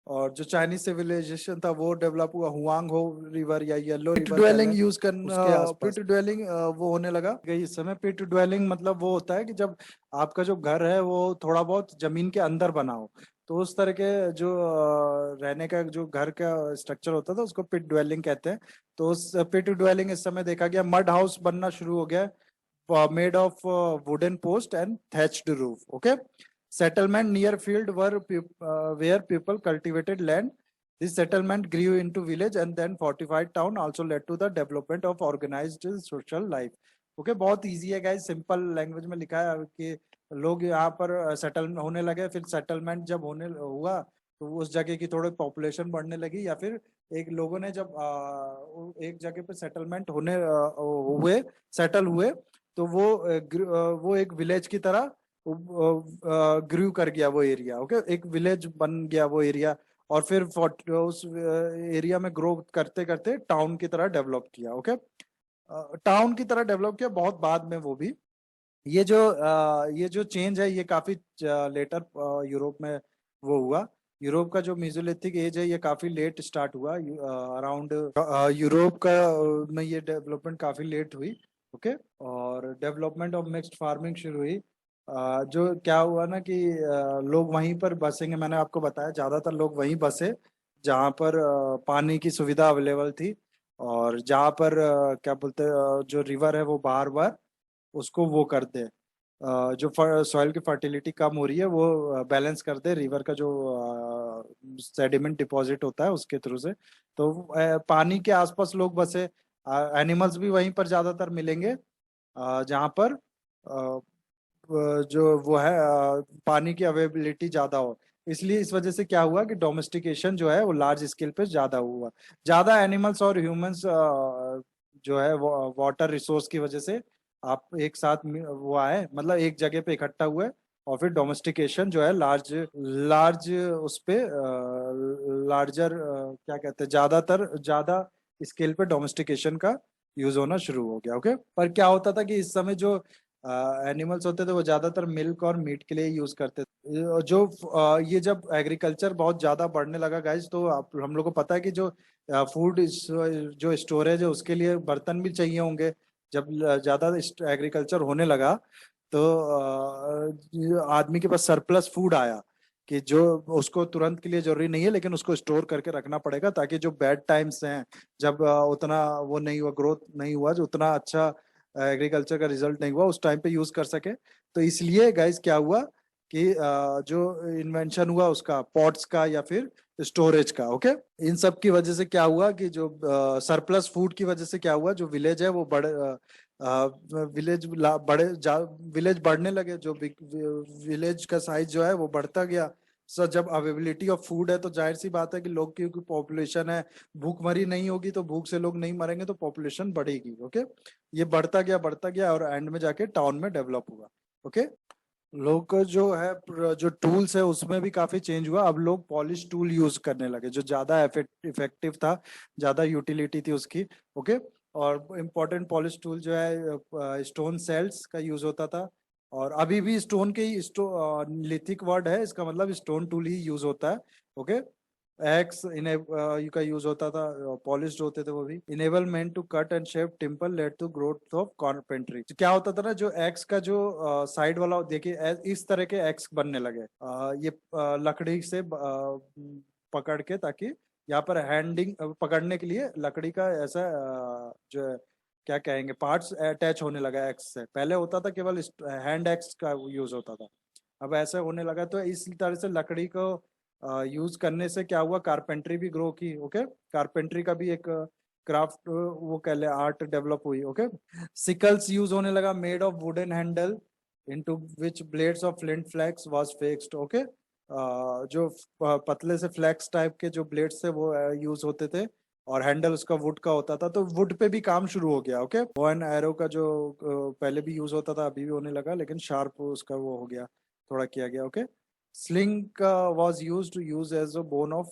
और जो चाइनीज सिविलाइजेशन था वो डेवलप हुआ हुआंग हो रिवर या येलो रिवर ड्वेलिंग यूज करना, पिट ड्वेलिंग वो होने लगा। इस समय पिट ड्वेलिंग मतलब वो होता है कि जब आपका जो घर है वो थोड़ा बहुत जमीन के अंदर बना हो, तो उस तरह के जो रहने का जो घर का स्ट्रक्चर होता था उसको पिट ड्वेलिंग कहते हैं। तो उस पिट ड्वेलिंग इस समय देखा गया। मड हाउस बनना शुरू हो गया made of wooden post and thatched roof. Okay, settlement near field where people cultivated land. This settlement grew into village and then fortified town also led to the development of organized social life. Okay, बहुत easy है guys, simple language में लिखा है कि लोग यहाँ पर settle होने लगे, फिर सेटलमेंट जब होने हुआ तो उस जगह की थोड़ी पॉपुलेशन बढ़ने लगी, या फिर एक लोगों ने जब एक जगह पे सेटलमेंट होने हुए सेटल हुए, तो वो एक विलेज की तरह ग्रू कर गया वो एरिया। ओके, एक विलेज बन गया वो एरिया, और फिर उस एरिया में ग्रो करते करते टाउन की तरह डेवलप किया। ओके, टाउन की तरह डेवलप किया बहुत बाद में वो भी। ये जो चेंज है ये काफी लेटर यूरोप में वो हुआ। यूरोप का जो मेसोलिथिक एज है ये काफी लेट स्टार्ट हुआ, अराउंड यूरोप का में ये डेवलपमेंट काफी लेट हुई। ओके, और डेवलपमेंट ऑफ मिक्स्ड फार्मिंग शुरू हुई। जो क्या हुआ ना कि लोग वहीं पर बसेंगे, मैंने आपको बताया ज्यादातर लोग वहीं बसे जहाँ पर पानी की सुविधा अवेलेबल थी, और जहाँ पर क्या बोलते हैं जो रिवर है वो बार बार उसको वो कर दे, जो सॉइल की फर्टिलिटी कम हो रही है वो बैलेंस कर दे रिवर का जो सेडिमेंट डिपॉजिट होता है उसके थ्रू से। तो पानी के आसपास लोग बसे, एनिमल्स भी वहीं पर ज्यादातर मिलेंगे जहाँ पर जो वो है पानी की अवेलेबिलिटी ज्यादा हो। इसलिए इस वजह से क्या हुआ कि डोमेस्टिकेशन जो है वो लार्ज स्केल पे ज्यादा हुआ। ज्यादा एनिमल्स और ह्यूमंस जो है वाटर रिसोर्स की वजह से आप एक साथ वो आए, मतलब एक जगह पे इकट्ठा हुए, और फिर डोमेस्टिकेशन जो है लार्ज लार्ज उस पे लार्जर क्या कहते हैं ज्यादातर ज्यादा स्केल पे डोमेस्टिकेशन का यूज होना शुरू हो गया। ओके, पर क्या होता था कि इस समय जो एनिमल्स होते थे वो ज्यादातर मिल्क और मीट के लिए यूज करते थे। ये जब एग्रीकल्चर बहुत ज्यादा बढ़ने लगा गाइज, तो आप हम लोग को पता है कि जो फूड जो स्टोरेज है उसके लिए बर्तन भी चाहिए होंगे। जब ज्यादा एग्रीकल्चर होने लगा तो आदमी के पास सरप्लस फूड आया, कि जो उसको तुरंत के लिए जरूरी नहीं है लेकिन उसको स्टोर करके रखना पड़ेगा, ताकि जो बैड टाइम्स हैं, जब उतना वो नहीं हुआ, ग्रोथ नहीं हुआ, जो उतना अच्छा एग्रीकल्चर का रिजल्ट नहीं हुआ, उस टाइम पे यूज कर सके। तो इसलिए गाइस क्या हुआ कि जो इन्वेंशन हुआ उसका पॉट्स का या फिर स्टोरेज का। ओके, इन सब की वजह से क्या हुआ कि जो सरप्लस फूड की वजह से क्या हुआ, जो विलेज है वो बड़े विलेज बड़े विलेज बढ़ने लगे, जो विलेज का साइज जो है वो बढ़ता गया। सर जब अवेलेबिलिटी ऑफ फूड है तो जाहिर सी बात है कि लोग की पॉपुलेशन है, भूखमरी नहीं होगी तो भूख से लोग नहीं मरेंगे तो पॉपुलेशन बढ़ेगी। ओके, ये बढ़ता गया और एंड में जाके टाउन में डेवलप हुआ। ओके, लोग का जो है जो टूल्स है उसमें भी काफी चेंज हुआ। अब लोग पॉलिश टूल यूज करने लगे, जो ज्यादा इफेक्टिव था, ज्यादा यूटिलिटी थी उसकी। ओके, और इम्पोर्टेंट पॉलिश टूल जो है स्टोन सेल्स का यूज होता था, और अभी भी स्टोन के ही लिथिक वर्ड है, इसका मतलब स्टोन टूल ही यूज होता है। ओके, एक्स इने का यूज होता था, पॉलिश्ड होते थे वो भी। Enablement to cut and shape timber led to growth of carpentry. क्या होता था ना, जो एक्स का जो साइड वाला देखिए इस तरह के एक्स बनने लगे, ये लकड़ी से पकड़ के, ताकि यहाँ पर हैंडिंग पकड़ने के लिए लकड़ी का ऐसा जो है क्या कहेंगे पार्ट्स अटैच होने लगा एक्स से। पहले होता था केवल हैंड एक्स का यूज होता था, अब ऐसे होने लगा। तो इस तरह से लकड़ी को यूज करने से क्या हुआ, कारपेंट्री भी ग्रो की। ओके, कारपेंट्री का भी एक क्राफ्ट वो कह ले आर्ट डेवलप हुई। ओके, सिकल्स यूज होने लगा, made of wooden handle into which blades of flint flakes was fixed. Okay, जो पतले से फ्लैक्स टाइप के जो ब्लेड्स थे वो यूज होते थे, और हैंडल उसका वुड का होता था, तो वुड पे भी काम शुरू हो गया। ओके, बो एंड एरो का जो पहले भी यूज होता था अभी भी होने लगा, लेकिन शार्प उसका वो हो गया, थोड़ा किया गया। Okay, sling was used to use as a bone of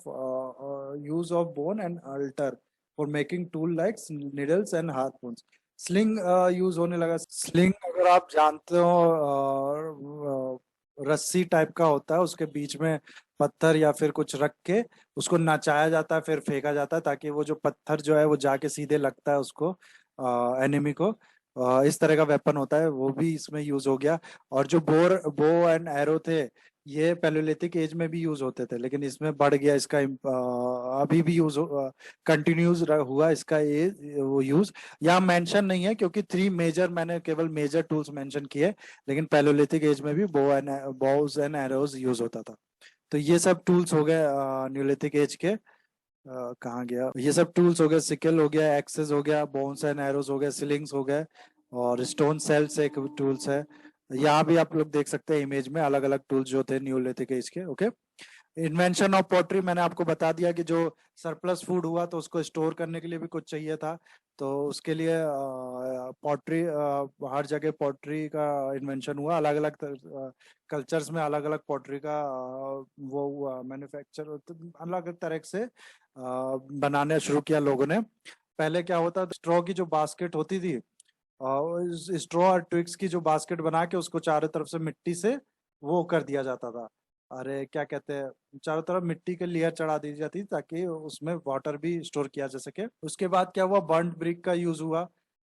use of bone and altar for making tool like needles and harpoons. Sling use होने लगा। स्लिंग अगर आप जानते हो रस्सी टाइप का होता है, उसके बीच में पत्थर या फिर कुछ रख के उसको नचाया जाता है, फिर फेंका जाता है, ताकि वो जो पत्थर जो है वो जाके सीधे लगता है उसको एनिमी को। इस तरह का वेपन होता है, वो भी इसमें यूज हो गया। और जो बो एंड एरो थे, ये पैलियोलिथिक एज में भी यूज होते थे, लेकिन इसमें बढ़ गया इसका अभी भी यूज कंटिन्यूज हुआ इसका वो यूज। यहाँ मेंशन नहीं है क्योंकि थ्री मेजर, मैंने केवल मेजर टूल्स मेंशन किए, लेकिन पैलियोलिथिक एज में भी बोज एंड एरोज यूज होता था। तो ये सब टूल्स हो गए न्यूलिथिक एज के। कहाँ गया, ये सब टूल्स हो गए, सिकल हो गया, एक्सेस हो गया, बोन्स एंड एरोज हो गए, सिलिंग्स हो गए, और स्टोन सेल्स एक टूल्स है। यहाँ भी आप लोग देख सकते हैं इमेज में अलग अलग टूल्स जो थे न्यूलिथिक एज के। ओके, इन्वेंशन ऑफ पॉटरी मैंने आपको बता दिया कि जो सरप्लस फूड हुआ तो उसको स्टोर करने के लिए भी कुछ चाहिए था, तो उसके लिए पॉटरी, हर जगह पॉटरी का इन्वेंशन हुआ। अलग अलग कल्चर्स में अलग अलग पॉटरी का वो हुआ मैन्युफैक्चर, अलग तरह से बनाने शुरू किया लोगों ने। पहले क्या होता था, स्ट्रॉ की जो बास्केट होती थी, स्ट्रॉ और ट्विक्स की जो बास्केट बना के उसको चारों तरफ से मिट्टी से वो कर दिया जाता था। अरे क्या कहते हैं, चारों तरफ मिट्टी के लेयर चढ़ा दी जाती थी ताकि उसमें वाटर भी स्टोर किया जा सके। उसके बाद क्या हुआ, बर्न्ड ब्रिक का यूज हुआ।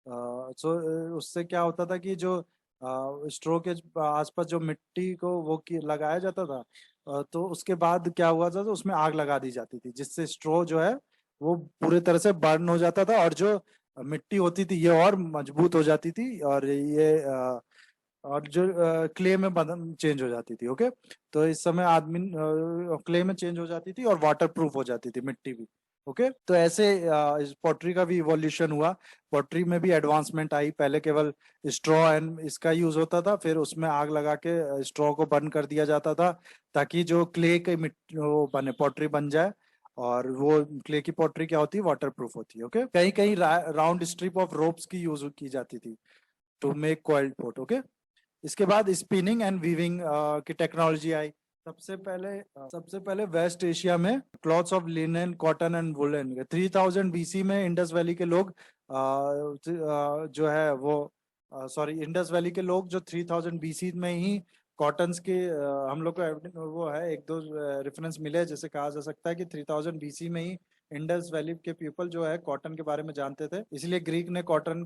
सो उससे क्या होता था कि जो स्ट्रो के आसपास जो मिट्टी को वो लगाया जाता था, तो उसके बाद क्या हुआ था, तो उसमें आग लगा दी जाती थी जिससे स्ट्रो जो है वो पूरी तरह से बर्न हो जाता था, और जो मिट्टी होती थी ये और मजबूत हो जाती थी, और ये और जो क्ले में बदन चेंज हो जाती थी। ओके, तो इस समय आदमी क्ले में चेंज हो जाती थी और वाटर प्रूफ हो जाती थी मिट्टी भी। ओके, तो ऐसे इस पॉटरी का भी इवोल्यूशन हुआ। पॉटरी में भी एडवांसमेंट आई। पहले केवल स्ट्रॉ एंड इसका यूज होता था, फिर उसमें आग लगा के स्ट्रॉ को बर्न कर दिया जाता था ताकि जो क्ले की मिट्टी वो बने पॉटरी बन जाए। और वो क्ले की पॉटरी क्या होती है, वाटर प्रूफ होती है। ओके, कहीं कहीं राउंड स्ट्रिप ऑफ रोप्स की यूज की जाती थी to make coiled pot. Okay, इसके बाद स्पिनिंग एंड वीविंग की टेक्नोलॉजी आई। सबसे पहले वेस्ट एशिया में cloths of linen, cotton and woollen 3000 BC में इंडस वैली के लोग जो है वो सॉरी इंडस वैली के लोग जो 3000 बीसी में ही कॉटन्स के हम लोग को वो है एक दो रेफरेंस मिले, जैसे कहा जा सकता है कि 3000 बीसी में ही इंडस वैली के पीपल जो है कॉटन के बारे में जानते थे, इसलिए ग्रीक ने कॉटन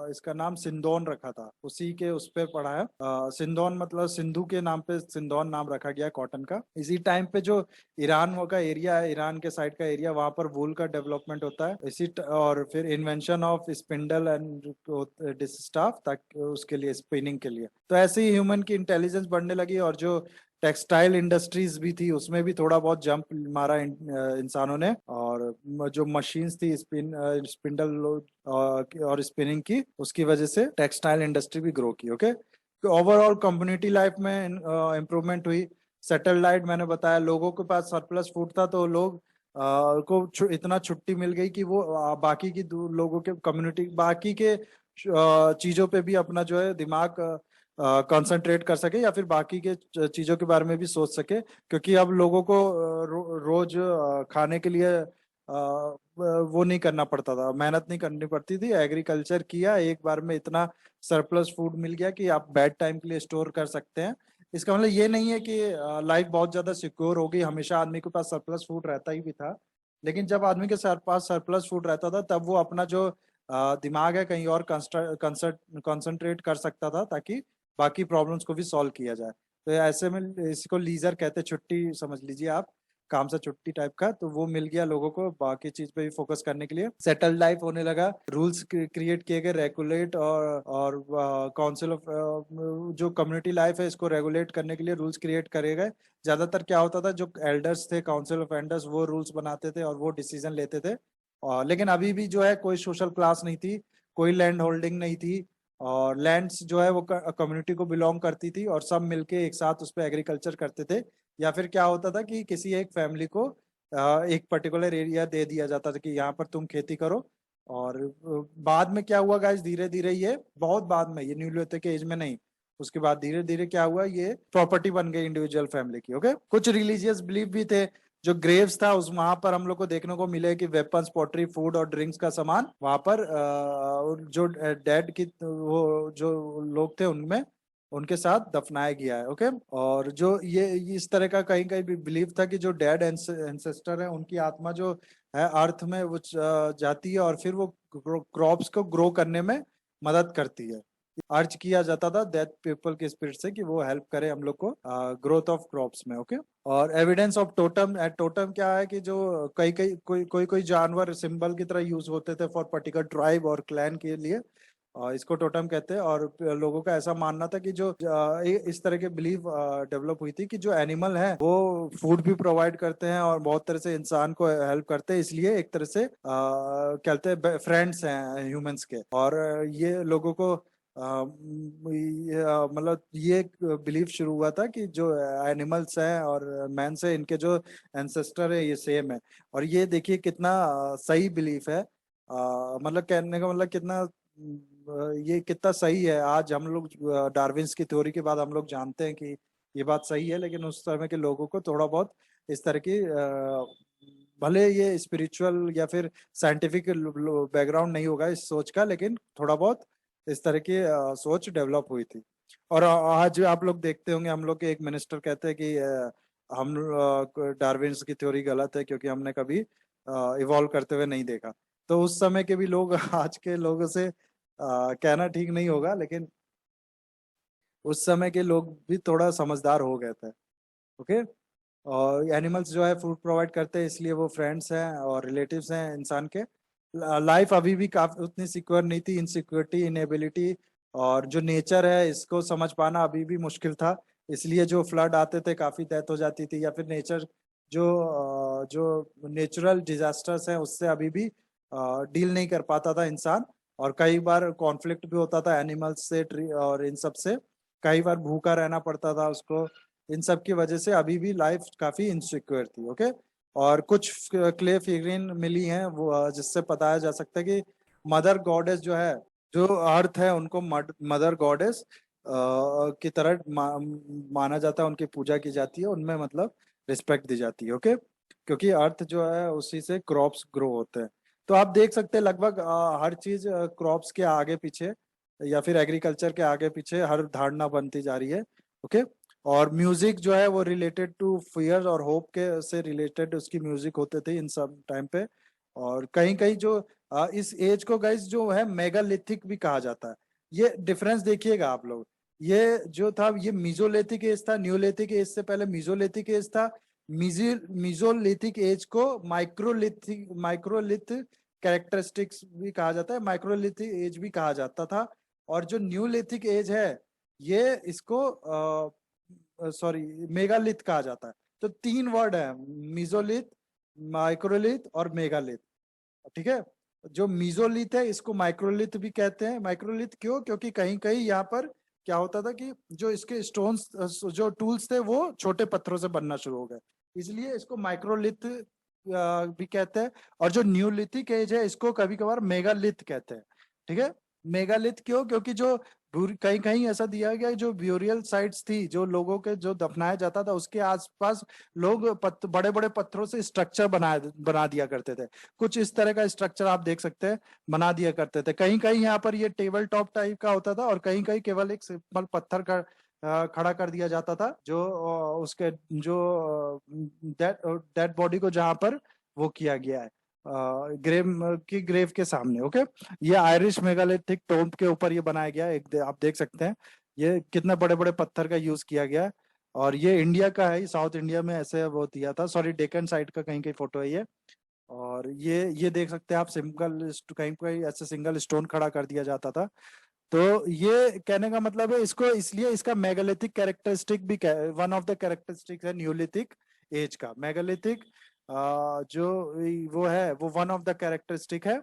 इसका नाम सिंदोन रखा था, उसी के उस पे पढ़ा है। सिंदोन मतलब सिंधु के नाम पे सिंदोन नाम रखा गया कॉटन का। इसी टाइम पे जो ईरान का एरिया है, ईरान के साइड का एरिया, वहां पर वूल का डेवलपमेंट होता है। और फिर invention of spindle and staff ताकि उसके लिए स्पिनिंग के लिए, तो ऐसे ही ह्यूमन की इंटेलिजेंस बढ़ने लगी। और जो टेक्सटाइल इंडस्ट्रीज भी थी उसमें भी थोड़ा बहुत जंप मारा इंसानों ने, और जो मशीन्स थी स्पिंडल और स्पिनिंग की, उसकी वजह से टेक्सटाइल इंडस्ट्री भी ग्रो की। ओके, ओवरऑल कम्युनिटी लाइफ में इम्प्रूवमेंट हुई। सेटल लाइट मैंने बताया, लोगों के पास सरप्लस फूड था तो लोग को इतना छुट्टी मिल गई कि वो बाकी की लोगों के कम्युनिटी बाकी के चीजों पे भी अपना जो है दिमाग कंसंट्रेट कर सके, या फिर बाकी के चीजों के बारे में भी सोच सके, क्योंकि अब लोगों को रोज खाने के लिए वो नहीं करना पड़ता था, मेहनत नहीं करनी पड़ती थी। एग्रीकल्चर किया, एक बार में इतना सरप्लस फूड मिल गया कि आप बैड टाइम के लिए स्टोर कर सकते हैं। इसका मतलब ये नहीं है कि लाइफ बहुत ज्यादा सिक्योर हो गई, हमेशा आदमी के पास सरप्लस फूड रहता ही भी था। लेकिन जब आदमी के पास सरप्लस फूड रहता था तब वो अपना जो दिमाग है कहीं और कंसंट्रेट कर सकता था, ताकि बाकी प्रॉब्लम्स को भी सॉल्व किया जाए। तो ऐसे में इसको लीजर कहते, छुट्टी समझ लीजिए आप, काम से छुट्टी टाइप का। तो वो मिल गया लोगों को बाकी चीज पे भी फोकस करने के लिए, सेटल्ड लाइफ होने लगा, रूल्स क्रिएट किए गए, रेगुलेट और काउंसिल ऑफ जो कम्युनिटी लाइफ है इसको रेगुलेट करने के लिए रूल्स क्रिएट करे गए। ज्यादातर क्या होता था, जो एल्डर्स थे, काउंसिल ऑफ एल्डर्स, वो रूल्स बनाते थे और वो डिसीजन लेते थे। लेकिन अभी भी जो है कोई सोशल क्लास नहीं थी, कोई लैंड होल्डिंग नहीं थी, और लैंड्स जो है वो कम्युनिटी को बिलोंग करती थी, और सब मिलके एक साथ उस पर एग्रीकल्चर करते थे। या फिर क्या होता था कि किसी एक फैमिली को एक पर्टिकुलर एरिया दे दिया जाता था कि यहाँ पर तुम खेती करो। और बाद में क्या हुआ गाइस, धीरे धीरे ये बहुत बाद में, ये न्यूलिथिक एज में नहीं, उसके बाद धीरे धीरे क्या हुआ, ये प्रॉपर्टी बन गई इंडिविजुअल फैमिली की। ओके, कुछ रिलीजियस बिलीफ भी थे। जो ग्रेव्स था उस वहां पर हम लोग को देखने को मिले कि वेपन्स, पोट्री, फूड और ड्रिंक्स का सामान वहां पर जो डेड की वो जो लोग थे उनमें उनके साथ दफनाया गया है। ओके, और जो ये इस तरह का कहीं कहीं भी बिलीव था कि जो डेड एंसेस्टर है उनकी आत्मा जो है अर्थ में वो जाती है, और फिर वो क्रॉप्स को ग्रो करने में मदद करती है। अर्ज किया जाता था डेथ पीपल के स्पिरिट से कि वो हेल्प करे हम लोग को ग्रोथ ऑफ क्रॉप्स में। ओके, और एविडेंस ऑफ टोटम, टोटम क्या है कि जो कई कई कोई जानवर सिंबल की तरह यूज होते थे फॉर पर्टिकुलर ट्राइब और क्लैन के लिए, इसको टोटम कहते हैं। और लोगों का ऐसा मानना था कि जो इस तरह के बिलीव डेवलप हुई थी कि जो एनिमल है वो फूड भी प्रोवाइड करते हैं और बहुत तरह से इंसान को हेल्प करते हैं, इसलिए एक तरह से कहते हैं फ्रेंड्स हैं ह्यूमंस के। और ये लोगों को मतलब ये बिलीफ शुरू हुआ था कि जो एनिमल्स हैं और मैन से इनके जो एंसेस्टर है ये सेम है। और ये देखिए कितना सही बिलीफ है। मतलब कहने का मतलब कितना ये कितना सही है। आज हम लोग डार्विन्स की थ्योरी के बाद हम लोग जानते हैं कि ये बात सही है, लेकिन उस समय के लोगों को थोड़ा बहुत इस तरह की भले ये स्पिरिचुअल या फिर साइंटिफिक बैकग्राउंड नहीं होगा इस सोच का, लेकिन थोड़ा बहुत इस तरह की सोच डेवलप हुई थी। और आज आप लोग देखते होंगे, हम लोग के एक मिनिस्टर कहते हैं कि हम डार्विन्स की थ्योरी गलत है क्योंकि हमने कभी इवॉल्व करते हुए नहीं देखा। तो उस समय के भी लोग आज के लोगों से कहना ठीक नहीं होगा, लेकिन उस समय के लोग भी थोड़ा समझदार हो गए थे। ओके। और एनिमल्स जो है फूड प्रोवाइड करते हैं, इसलिए वो फ्रेंड्स हैं और रिलेटिव्स हैं इंसान के। लाइफ अभी भी काफी उतनी सिक्योर नहीं थी। इनसिक्योरिटी, इनएबिलिटी और जो नेचर है इसको समझ पाना अभी भी मुश्किल था। इसलिए जो फ्लड आते थे काफी डेथ हो जाती थी, या फिर नेचर जो नेचुरल डिजास्टर्स हैं उससे अभी भी डील नहीं कर पाता था इंसान। और कई बार कॉन्फ्लिक्ट भी होता था एनिमल्स से, ट्री और इन सब से। कई बार भूखा रहना पड़ता था उसको। इन सब की वजह से अभी भी लाइफ काफी इनसिक्योर थी। ओके। और कुछ क्ले फिगरिन मिली हैं वो जिससे बताया जा सकता है कि मदर गॉडेस जो है, जो अर्थ है, उनको मदर गॉडेस की तरह माना जाता है। उनकी पूजा की जाती है, उनमें मतलब रिस्पेक्ट दी जाती है। ओके। क्योंकि अर्थ जो है उसी से क्रॉप्स ग्रो होते हैं। तो आप देख सकते हैं लगभग हर चीज क्रॉप्स के आगे पीछे या फिर एग्रीकल्चर के आगे पीछे हर धारणा बनती जा रही है। ओके। और म्यूजिक जो है वो रिलेटेड टू फियर और होप के से रिलेटेड उसकी म्यूजिक होते थे इन सब टाइम पे। और कहीं कहीं जो इस एज को गाइस जो है मेगालिथिक भी कहा जाता है। ये डिफरेंस देखिएगा आप लोग। ये जो था ये मीजोलिथिक एज था, न्यूलिथिक एज से पहले मीजोलिथिक एज था। मीजोलिथिक एज को माइक्रोलिथ कैरेक्टरिस्टिक्स भी कहा जाता है, माइक्रोलिथिक एज भी कहा जाता था। और जो न्यूलिथिक एज है ये इसको सॉरी मेगालिथ कहा जाता है। तो तीन वर्ड है, मीजोलिथ, माइक्रोलिथ और मेगालिथ। ठीक है। जो मीजोलिथ है इसको माइक्रोलिथ भी कहते हैं। माइक्रोलिथ क्यों? क्योंकि कहीं कहीं यहाँ पर क्या होता था कि जो इसके स्टोन्स, जो टूल्स थे वो छोटे पत्थरों से बनना शुरू हो गए, इसलिए इसको माइक्रोलिथ भी कहते हैं। और जो न्यूलिथिक एज है इसको कभी कभार मेगालिथ कहते हैं। ठीक है। मेगालिथ क्यों? क्योंकि जो कहीं कहीं ऐसा दिया गया है, जो ब्यूरियल साइट्स थी, जो लोगों के जो दफनाया जाता था उसके आसपास लोग बड़े बड़े पत्थरों से स्ट्रक्चर बना दिया करते थे। कुछ इस तरह का स्ट्रक्चर आप देख सकते हैं बना दिया करते थे। कहीं कहीं यहाँ पर ये टेबल टॉप टाइप का होता था और कहीं कहीं केवल एक सिंपल पत्थर का खड़ा कर दिया जाता था, जो उसके जो डेड बॉडी को जहां पर वो किया गया है ग्रेव के सामने। ओके। ये आयरिश मेगालिथिक टोम्ब के ऊपर ये बनाया गया है। आप देख सकते हैं ये कितना बड़े बड़े पत्थर का यूज किया गया है। और ये इंडिया का है, साउथ इंडिया में ऐसे वो दिया था, सॉरी डेक्कन साइड का कहीं कहीं फोटो है ये। और ये देख सकते हैं आप, सिंगल कहीं कहीं ऐसे सिंगल स्टोन खड़ा कर दिया जाता था। तो ये कहने का मतलब है इसको, इसलिए इसका मेगालिथिक कैरेक्टरिस्टिक भी वन ऑफ द कैरेक्टरिस्टिक है न्यूलिथिक एज का। मेगालिथिक जो वो है वो वन ऑफ द कैरेक्टरिस्टिक है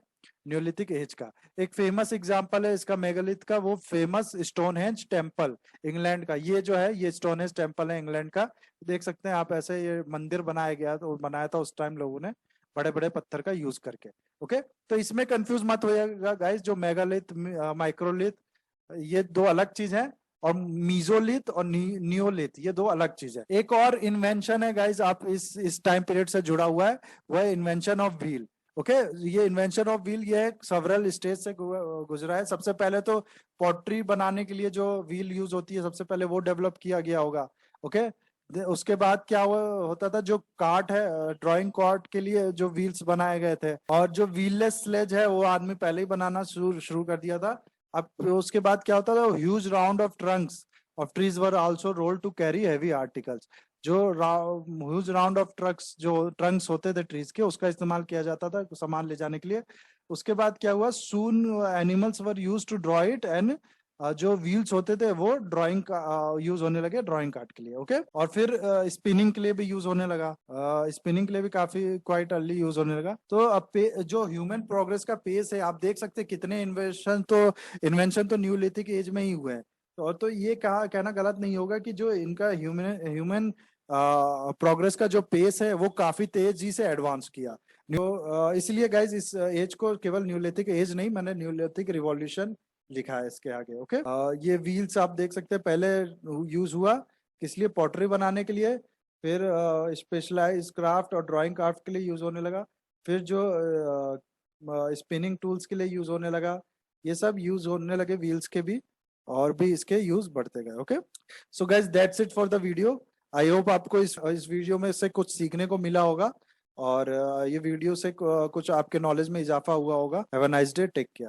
न्यूलिथिक एज का। एक फेमस एग्जांपल है इसका मेगालिथ का, वो फेमस स्टोनहेंज टेम्पल इंग्लैंड का। ये जो है ये स्टोनहेंज टेम्पल है इंग्लैंड का। देख सकते हैं आप, ऐसे ये मंदिर बनाया गया तो बनाया था उस टाइम लोगों ने बड़े बड़े पत्थर का यूज करके। ओके। तो इसमें कंफ्यूज मत होइएगा गाइस, जो मेगालिथ माइक्रोलिथ ये दो अलग चीज है। और मीजोलिथ और नियोलिथ ये दो अलग चीज है। एक और इन्वेंशन है गाइस, आप इस टाइम पीरियड से जुड़ा हुआ है, वह इन्वेंशन ऑफ व्हील। ओके। ये इन्वेंशन ऑफ व्हील ये सवरल स्टेज से गुजरा है। सबसे पहले तो पॉटरी बनाने के लिए जो व्हील यूज होती है सबसे पहले वो डेवलप किया गया होगा। ओके। उसके बाद क्या हुआ होता था, जो कार्ट है ड्राइंग कार्ट के लिए जो व्हील्स बनाए गए थे, और जो व्हीललेस स्लेज है वो आदमी पहले ही बनाना शुरू शुरू कर दिया था। अब उसके बाद क्या होता था, huge round of trunks of trees were also roll to carry heavy articles. जो ह्यूज राउंड ऑफ ट्रक्स, जो ट्रंक्स होते थे ट्रीज के, उसका इस्तेमाल किया जाता था सामान ले जाने के लिए। उसके बाद क्या हुआ, soon animals were used to draw it and जो व्हील्स होते थे वो ड्राइंग का यूज होने लगे ड्राइंग कार्ड के लिए। ओके, और फिर स्पिनिंग के लिए भी यूज होने लगा। स्पिनिंग के लिए भी काफी क्वाइट अर्ली यूज होने लगा। तो अब जो ह्यूमन प्रोग्रेस का पेस है, आप देख सकते हैं कितने इन्वेंशन तो न्यूलिथिक एज में ही हुए हैं। तो ये कहा कहना गलत नहीं होगा कि जो इनका ह्यूमन ह्यूमन प्रोग्रेस का जो पेस है वो काफी तेजी से एडवांस किया। इसलिए गाइज इस एज को केवल न्यूलिथिक एज नहीं, मैंने न्यूलिथिक रिवॉल्यूशन लिखा है इसके आगे। ओके, ये व्हील्स आप देख सकते हैं पहले यूज हुआ किस लिए, पॉटरी बनाने के लिए, फिर स्पेशलाइज क्राफ्ट और ड्राइंग क्राफ्ट के लिए यूज होने लगा, फिर जो स्पिनिंग टूल्स के लिए यूज होने लगा, ये सब यूज होने लगे व्हील्स के भी, और भी इसके यूज बढ़ते गए। Okay, so guys that's it for the video. I hope आपको इस वीडियो में से कुछ सीखने को मिला होगा, और ये वीडियो से कुछ आपके नॉलेज में इजाफा हुआ होगा। Have a nice day, take care.